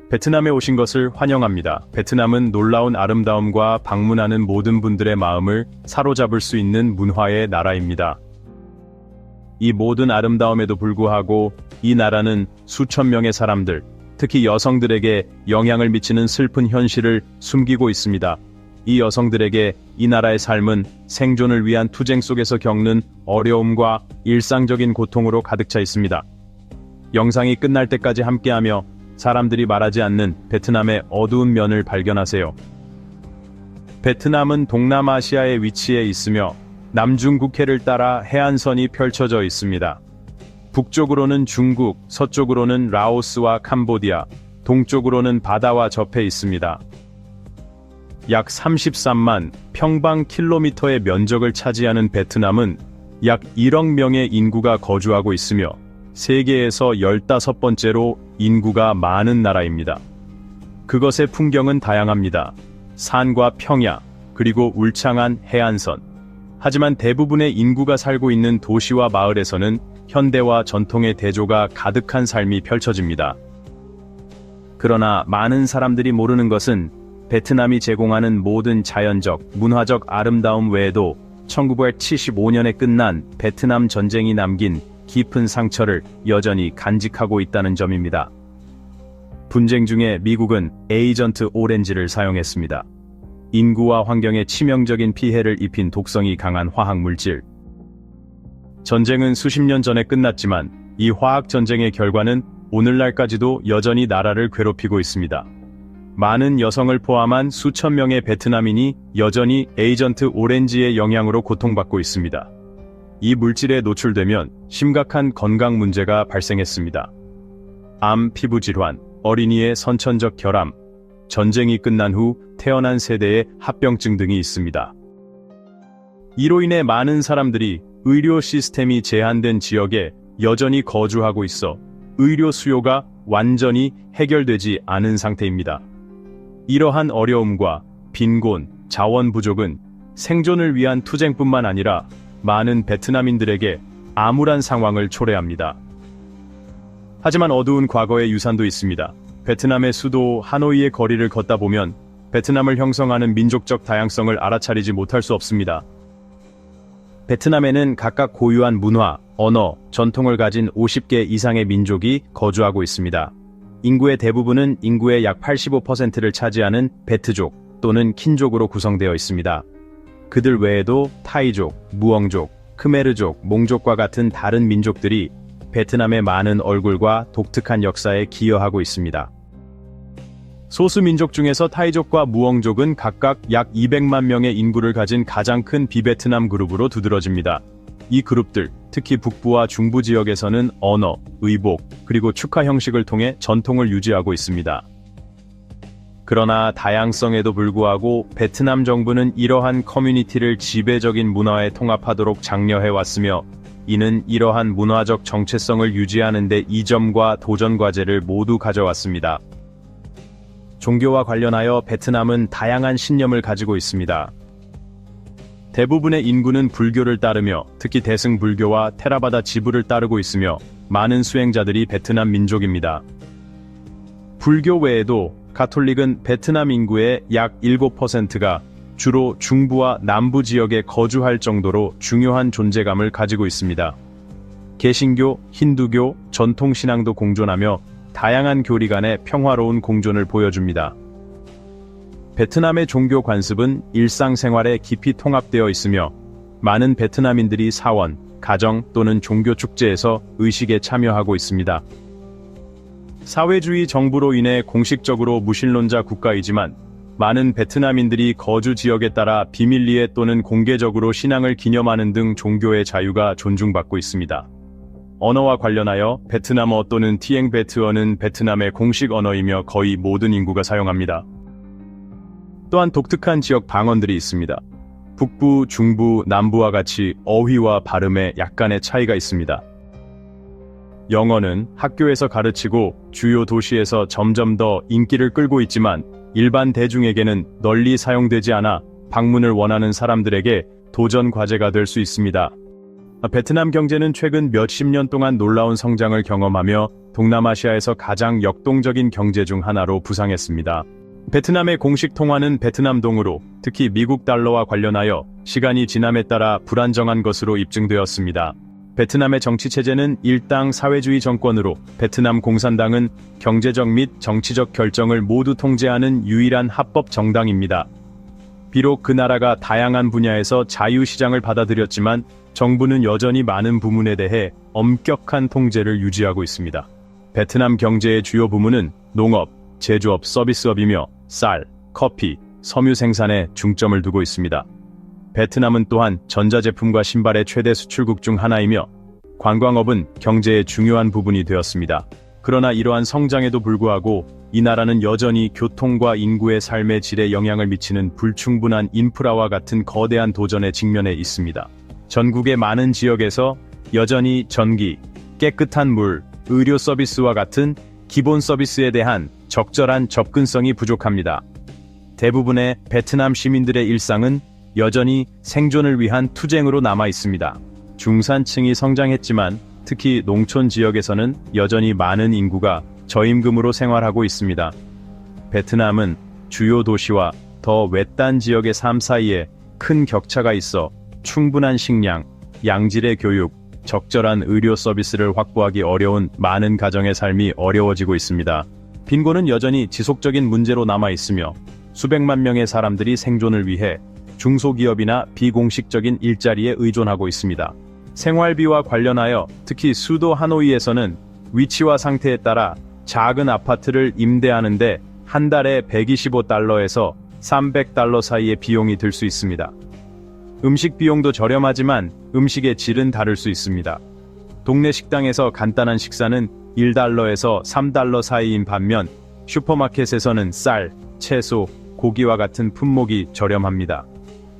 베트남에 오신 것을 환영합니다. 베트남은 놀라운 아름다움과 방문하는 모든 분들의 마음을 사로잡을 수 있는 문화의 나라입니다. 이 모든 아름다움에도 불구하고 이 나라는 수천 명의 사람들, 특히 여성들에게 영향을 미치는 슬픈 현실을 숨기고 있습니다. 이 여성들에게 이 나라의 삶은 생존을 위한 투쟁 속에서 겪는 어려움과 일상적인 고통으로 가득 차 있습니다. 영상이 끝날 때까지 함께하며 사람들이 말하지 않는 베트남의 어두운 면을 발견하세요. 베트남은 동남아시아에 위치해 있으며 남중국해를 따라 해안선이 펼쳐져 있습니다. 북쪽으로는 중국, 서쪽으로는 라오스와 캄보디아, 동쪽으로는 바다와 접해 있습니다. 약 33만 평방킬로미터의 면적을 차지하는 베트남은 약 1억 명의 인구가 거주하고 있으며 세계에서 15번째로 인구가 많은 나라입니다. 그것의 풍경은 다양합니다. 산과 평야, 그리고 울창한 해안선. 하지만 대부분의 인구가 살고 있는 도시와 마을에서는 현대와 전통의 대조가 가득한 삶이 펼쳐집니다. 그러나 많은 사람들이 모르는 것은 베트남이 제공하는 모든 자연적, 문화적 아름다움 외에도 1975년에 끝난 베트남 전쟁이 남긴 깊은 상처를 여전히 간직하고 있다는 점입니다. 분쟁 중에 미국은 에이전트 오렌지를 사용했습니다. 인구와 환경에 치명적인 피해를 입힌 독성이 강한 화학물질. 전쟁은 수십 년 전에 끝났지만 이 화학전쟁의 결과는 오늘날까지도 여전히 나라를 괴롭히고 있습니다. 많은 여성을 포함한 수천 명의 베트남인이 여전히 에이전트 오렌지의 영향으로 고통받고 있습니다. 이 물질에 노출되면 심각한 건강 문제가 발생했습니다. 암, 피부 질환, 어린이의 선천적 결함, 전쟁이 끝난 후 태어난 세대의 합병증 등이 있습니다. 이로 인해 많은 사람들이 의료 시스템이 제한된 지역에 여전히 거주하고 있어 의료 수요가 완전히 해결되지 않은 상태입니다. 이러한 어려움과 빈곤, 자원 부족은 생존을 위한 투쟁뿐만 아니라 많은 베트남인들에게 암울한 상황을 초래합니다. 하지만 어두운 과거의 유산도 있습니다. 베트남의 수도 하노이의 거리를 걷다 보면 베트남을 형성하는 민족적 다양성을 알아차리지 못할 수 없습니다. 베트남에는 각각 고유한 문화, 언어, 전통을 가진 50개 이상의 민족이 거주하고 있습니다. 인구의 대부분은 인구의 약 85%를 차지하는 베트족 또는 킨족으로 구성되어 있습니다. 그들 외에도 타이족, 무엉족, 크메르족, 몽족과 같은 다른 민족들이 베트남의 많은 얼굴과 독특한 역사에 기여하고 있습니다. 소수 민족 중에서 타이족과 무엉족은 각각 약 200만 명의 인구를 가진 가장 큰 비베트남 그룹으로 두드러집니다. 이 그룹들, 특히 북부와 중부 지역에서는 언어, 의복, 그리고 축하 형식을 통해 전통을 유지하고 있습니다. 그러나 다양성에도 불구하고 베트남 정부는 이러한 커뮤니티를 지배적인 문화에 통합하도록 장려해왔으며 이는 이러한 문화적 정체성을 유지하는 데 이점과 도전 과제를 모두 가져왔습니다. 종교와 관련하여 베트남은 다양한 신념을 가지고 있습니다. 대부분의 인구는 불교를 따르며 특히 대승불교와 테라바다 지부를 따르고 있으며 많은 수행자들이 베트남 민족입니다. 불교 외에도 가톨릭은 베트남 인구의 약 7%가 주로 중부와 남부 지역에 거주할 정도로 중요한 존재감을 가지고 있습니다. 개신교, 힌두교, 전통신앙도 공존하며 다양한 교리 간의 평화로운 공존을 보여줍니다. 베트남의 종교 관습은 일상생활에 깊이 통합되어 있으며 많은 베트남인들이 사원, 가정 또는 종교 축제에서 의식에 참여하고 있습니다. 사회주의 정부로 인해 공식적으로 무신론자 국가이지만 많은 베트남인들이 거주 지역에 따라 비밀리에 또는 공개적으로 신앙을 기념하는 등 종교의 자유가 존중받고 있습니다. 언어와 관련하여 베트남어 또는 티엥베트어는 베트남의 공식 언어이며 거의 모든 인구가 사용합니다. 또한 독특한 지역 방언들이 있습니다. 북부, 중부, 남부와 같이 어휘와 발음에 약간의 차이가 있습니다. 영어는 학교에서 가르치고 주요 도시에서 점점 더 인기를 끌고 있지만 일반 대중에게는 널리 사용되지 않아 방문을 원하는 사람들에게 도전 과제가 될 수 있습니다. 베트남 경제는 최근 몇십 년 동안 놀라운 성장을 경험하며 동남아시아에서 가장 역동적인 경제 중 하나로 부상했습니다. 베트남의 공식 통화는 베트남동으로, 특히 미국 달러와 관련하여 시간이 지남에 따라 불안정한 것으로 입증되었습니다. 베트남의 정치체제는 일당 사회주의 정권으로 베트남 공산당은 경제적 및 정치적 결정을 모두 통제하는 유일한 합법 정당입니다. 비록 그 나라가 다양한 분야에서 자유시장을 받아들였지만 정부는 여전히 많은 부문에 대해 엄격한 통제를 유지하고 있습니다. 베트남 경제의 주요 부문은 농업, 제조업, 서비스업이며 쌀, 커피, 섬유 생산에 중점을 두고 있습니다. 베트남은 또한 전자제품과 신발의 최대 수출국 중 하나이며 관광업은 경제의 중요한 부분이 되었습니다. 그러나 이러한 성장에도 불구하고 이 나라는 여전히 교통과 인구의 삶의 질에 영향을 미치는 불충분한 인프라와 같은 거대한 도전에 직면해 있습니다. 전국의 많은 지역에서 여전히 전기, 깨끗한 물, 의료 서비스와 같은 기본 서비스에 대한 적절한 접근성이 부족합니다. 대부분의 베트남 시민들의 일상은 여전히 생존을 위한 투쟁으로 남아 있습니다. 중산층이 성장했지만 특히 농촌 지역에서는 여전히 많은 인구가 저임금으로 생활하고 있습니다. 베트남은 주요 도시와 더 외딴 지역의 삶 사이에 큰 격차가 있어 충분한 식량, 양질의 교육, 적절한 의료 서비스를 확보하기 어려운 많은 가정의 삶이 어려워지고 있습니다. 빈곤은 여전히 지속적인 문제로 남아 있으며 수백만 명의 사람들이 생존을 위해 중소기업이나 비공식적인 일자리에 의존하고 있습니다. 생활비와 관련하여 특히 수도 하노이에서는 위치와 상태에 따라 작은 아파트를 임대하는데 한 달에 125달러에서 300달러 사이의 비용이 들 수 있습니다. 음식 비용도 저렴하지만 음식의 질은 다를 수 있습니다. 동네 식당에서 간단한 식사는 1달러에서 3달러 사이인 반면 슈퍼마켓에서는 쌀, 채소, 고기와 같은 품목이 저렴합니다.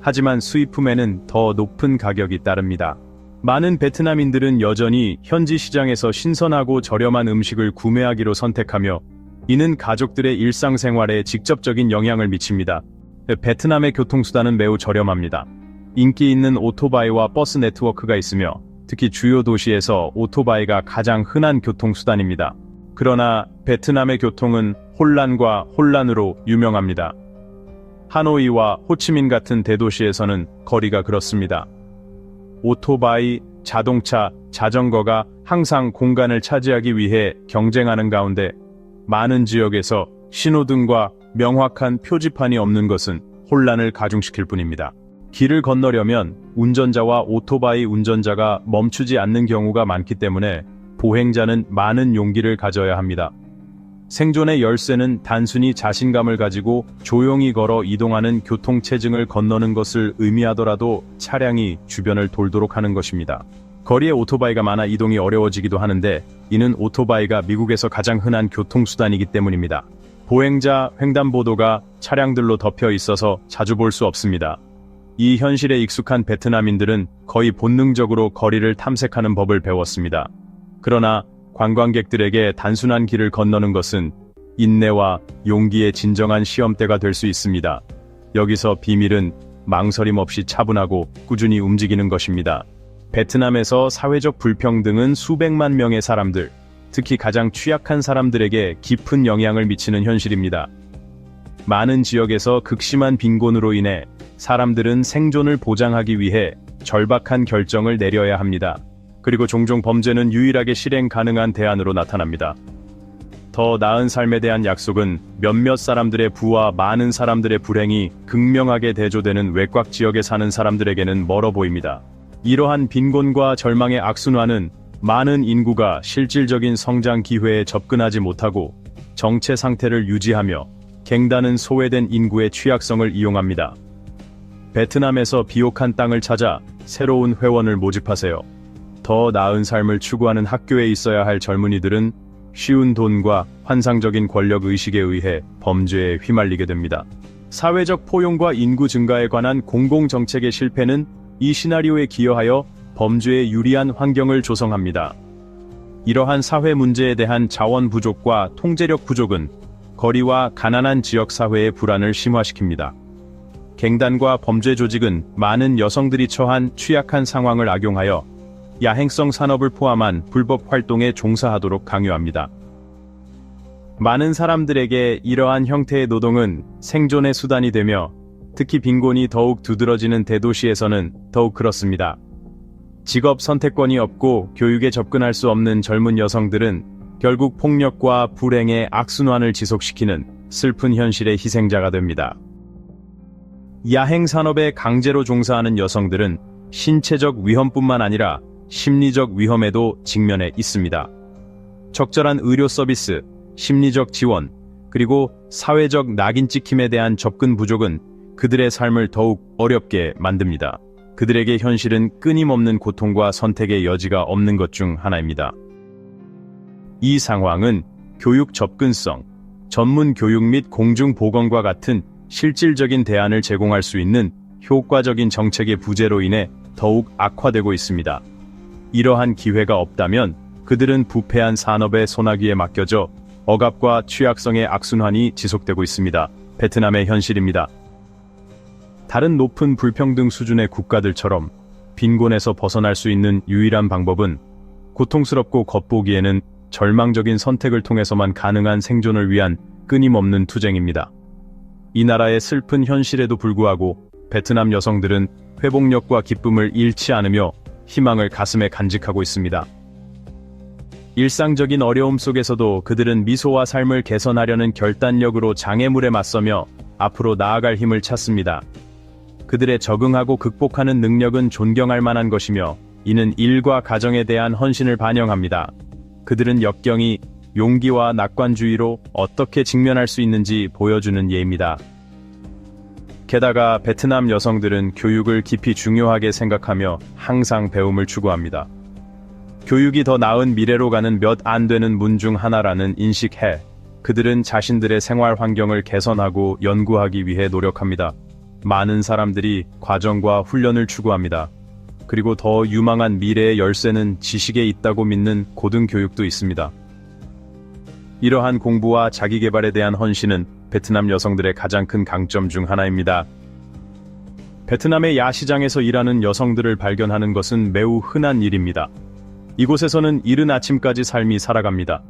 하지만 수입품에는 더 높은 가격이 따릅니다. 많은 베트남인들은 여전히 현지 시장에서 신선하고 저렴한 음식을 구매하기로 선택하며 이는 가족들의 일상생활에 직접적인 영향을 미칩니다. 베트남의 교통수단은 매우 저렴합니다. 인기 있는 오토바이와 버스 네트워크가 있으며 특히 주요 도시에서 오토바이가 가장 흔한 교통수단입니다. 그러나 베트남의 교통은 혼란과 혼란으로 유명합니다. 하노이와 호치민 같은 대도시에서는 거리가 그렇습니다. 오토바이, 자동차, 자전거가 항상 공간을 차지하기 위해 경쟁하는 가운데 많은 지역에서 신호등과 명확한 표지판이 없는 것은 혼란을 가중시킬 뿐입니다. 길을 건너려면 운전자와 오토바이 운전자가 멈추지 않는 경우가 많기 때문에 보행자는 많은 용기를 가져야 합니다. 생존의 열쇠는 단순히 자신감을 가지고 조용히 걸어 이동하는 교통체증을 건너는 것을 의미하더라도 차량이 주변을 돌도록 하는 것입니다. 거리에 오토바이가 많아 이동이 어려워지기도 하는데 이는 오토바이가 미국에서 가장 흔한 교통수단이기 때문입니다. 보행자 횡단보도가 차량들로 덮여 있어서 자주 볼 수 없습니다. 이 현실에 익숙한 베트남인들은 거의 본능적으로 거리를 탐색하는 법을 배웠습니다. 그러나 관광객들에게 단순한 길을 건너는 것은 인내와 용기의 진정한 시험대가 될 수 있습니다. 여기서 비밀은 망설임 없이 차분하고 꾸준히 움직이는 것입니다. 베트남에서 사회적 불평등은 수백만 명의 사람들, 특히 가장 취약한 사람들에게 깊은 영향을 미치는 현실입니다. 많은 지역에서 극심한 빈곤으로 인해 사람들은 생존을 보장하기 위해 절박한 결정을 내려야 합니다. 그리고 종종 범죄는 유일하게 실행 가능한 대안으로 나타납니다. 더 나은 삶에 대한 약속은 몇몇 사람들의 부와 많은 사람들의 불행이 극명하게 대조되는 외곽 지역에 사는 사람들에게는 멀어 보입니다. 이러한 빈곤과 절망의 악순환은 많은 인구가 실질적인 성장 기회에 접근하지 못하고 정체 상태를 유지하며 갱단은 소외된 인구의 취약성을 이용합니다. 베트남에서 비옥한 땅을 찾아 새로운 회원을 모집하세요. 더 나은 삶을 추구하는 학교에 있어야 할 젊은이들은 쉬운 돈과 환상적인 권력 의식에 의해 범죄에 휘말리게 됩니다. 사회적 포용과 인구 증가에 관한 공공정책의 실패는 이 시나리오에 기여하여 범죄에 유리한 환경을 조성합니다. 이러한 사회 문제에 대한 자원 부족과 통제력 부족은 거리와 가난한 지역 사회의 불안을 심화시킵니다. 갱단과 범죄 조직은 많은 여성들이 처한 취약한 상황을 악용하여 야행성 산업을 포함한 불법 활동에 종사하도록 강요합니다. 많은 사람들에게 이러한 형태의 노동은 생존의 수단이 되며 특히 빈곤이 더욱 두드러지는 대도시에서는 더욱 그렇습니다. 직업 선택권이 없고 교육에 접근할 수 없는 젊은 여성들은 결국 폭력과 불행의 악순환을 지속시키는 슬픈 현실의 희생자가 됩니다. 야행 산업에 강제로 종사하는 여성들은 신체적 위험뿐만 아니라 심리적 위험에도 직면해 있습니다. 적절한 의료 서비스, 심리적 지원, 그리고 사회적 낙인 찍힘에 대한 접근 부족은 그들의 삶을 더욱 어렵게 만듭니다. 그들에게 현실은 끊임없는 고통과 선택의 여지가 없는 것 중 하나입니다. 이 상황은 교육 접근성, 전문 교육 및 공중보건과 같은 실질적인 대안을 제공할 수 있는 효과적인 정책의 부재로 인해 더욱 악화되고 있습니다. 이러한 기회가 없다면 그들은 부패한 산업의 소나기에 맡겨져 억압과 취약성의 악순환이 지속되고 있습니다. 베트남의 현실입니다. 다른 높은 불평등 수준의 국가들처럼 빈곤에서 벗어날 수 있는 유일한 방법은 고통스럽고 겉보기에는 절망적인 선택을 통해서만 가능한 생존을 위한 끊임없는 투쟁입니다. 이 나라의 슬픈 현실에도 불구하고 베트남 여성들은 회복력과 기쁨을 잃지 않으며 희망을 가슴에 간직하고 있습니다. 일상적인 어려움 속에서도 그들은 미소와 삶을 개선하려는 결단력으로 장애물에 맞서며 앞으로 나아갈 힘을 찾습니다. 그들의 적응하고 극복하는 능력은 존경할 만한 것이며 이는 일과 가정에 대한 헌신을 반영합니다. 그들은 역경이 용기와 낙관주의로 어떻게 직면할 수 있는지 보여주는 예입니다. 게다가 베트남 여성들은 교육을 깊이 중요하게 생각하며 항상 배움을 추구합니다. 교육이 더 나은 미래로 가는 몇 안 되는 문 중 하나라는 인식해 그들은 자신들의 생활 환경을 개선하고 연구하기 위해 노력합니다. 많은 사람들이 과정과 훈련을 추구합니다. 그리고 더 유망한 미래의 열쇠는 지식에 있다고 믿는 고등교육도 있습니다. 이러한 공부와 자기개발에 대한 헌신은 베트남 여성들의 가장 큰 강점 중 하나입니다. 베트남의 야시장에서 일하는 여성들을 발견하는 것은 매우 흔한 일입니다. 이곳에서는 이른 아침까지 삶이 살아갑니다.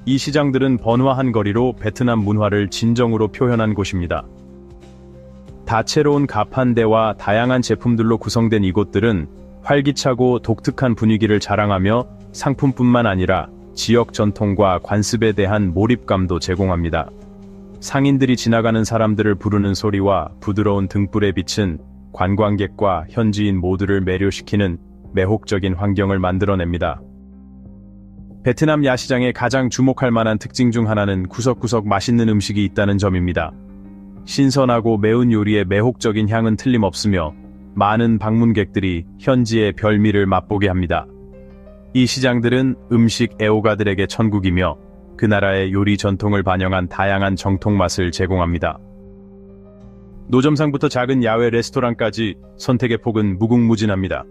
이 시장들은 번화한 거리로 베트남 문화를 진정으로 표현한 곳입니다. 다채로운 가판대와 다양한 제품들로 구성된 이곳들은 활기차고 독특한 분위기를 자랑하며 상품뿐만 아니라 지역 전통과 관습에 대한 몰입감도 제공합니다. 상인들이 지나가는 사람들을 부르는 소리와 부드러운 등불의 빛은 관광객과 현지인 모두를 매료시키는 매혹적인 환경을 만들어냅니다. 베트남 야시장의 가장 주목할 만한 특징 중 하나는 구석구석 맛있는 음식이 있다는 점입니다. 신선하고 매운 요리의 매혹적인 향은 틀림없으며 많은 방문객들이 현지의 별미를 맛보게 합니다. 이 시장들은 음식 애호가들에게 천국이며 그 나라의 요리 전통을 반영한 다양한 정통 맛을 제공합니다. 노점상부터 작은 야외 레스토랑까지 선택의 폭은 무궁무진합니다.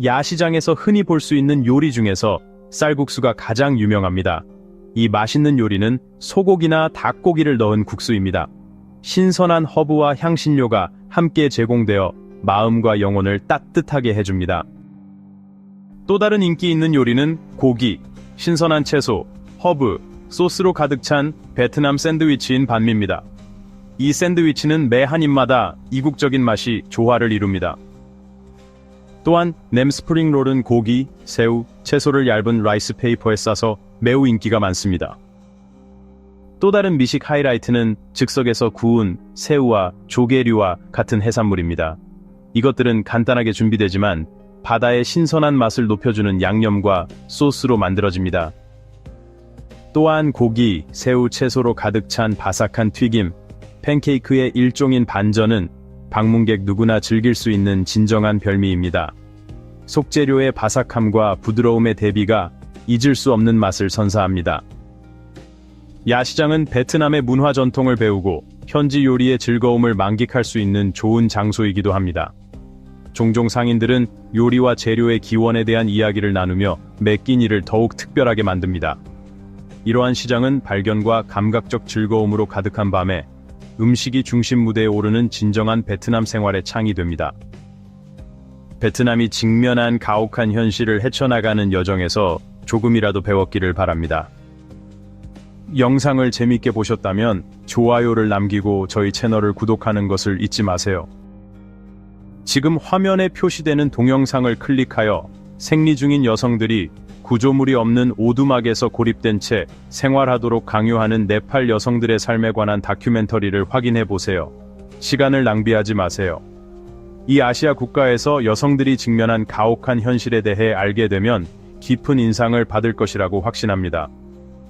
야시장에서 흔히 볼 수 있는 요리 중에서 쌀국수가 가장 유명합니다. 이 맛있는 요리는 소고기나 닭고기를 넣은 국수입니다. 신선한 허브와 향신료가 함께 제공되어 마음과 영혼을 따뜻하게 해줍니다. 또 다른 인기 있는 요리는 고기, 신선한 채소, 허브, 소스로 가득 찬 베트남 샌드위치인 반미입니다. 이 샌드위치는 매 한 입마다 이국적인 맛이 조화를 이룹니다. 또한 냄 스프링 롤은 고기, 새우, 채소를 얇은 라이스 페이퍼에 싸서 매우 인기가 많습니다. 또 다른 미식 하이라이트는 즉석에서 구운 새우와 조개류와 같은 해산물입니다. 이것들은 간단하게 준비되지만 바다의 신선한 맛을 높여주는 양념과 소스로 만들어집니다. 또한 고기, 새우, 채소로 가득 찬 바삭한 튀김, 팬케이크의 일종인 반전은 방문객 누구나 즐길 수 있는 진정한 별미입니다. 속재료의 바삭함과 부드러움의 대비가 잊을 수 없는 맛을 선사합니다. 야시장은 베트남의 문화 전통을 배우고 현지 요리의 즐거움을 만끽할 수 있는 좋은 장소이기도 합니다. 종종 상인들은 요리와 재료의 기원에 대한 이야기를 나누며 매 끼니를 더욱 특별하게 만듭니다. 이러한 시장은 발견과 감각적 즐거움으로 가득한 밤에 음식이 중심 무대에 오르는 진정한 베트남 생활의 창이 됩니다. 베트남이 직면한 가혹한 현실을 헤쳐나가는 여정에서 조금이라도 배웠기를 바랍니다. 영상을 재밌게 보셨다면 좋아요를 남기고 저희 채널을 구독하는 것을 잊지 마세요. 지금 화면에 표시되는 동영상을 클릭하여 생리 중인 여성들이 구조물이 없는 오두막에서 고립된 채 생활하도록 강요하는 네팔 여성들의 삶에 관한 다큐멘터리를 확인해 보세요. 시간을 낭비하지 마세요. 이 아시아 국가에서 여성들이 직면한 가혹한 현실에 대해 알게 되면 깊은 인상을 받을 것이라고 확신합니다.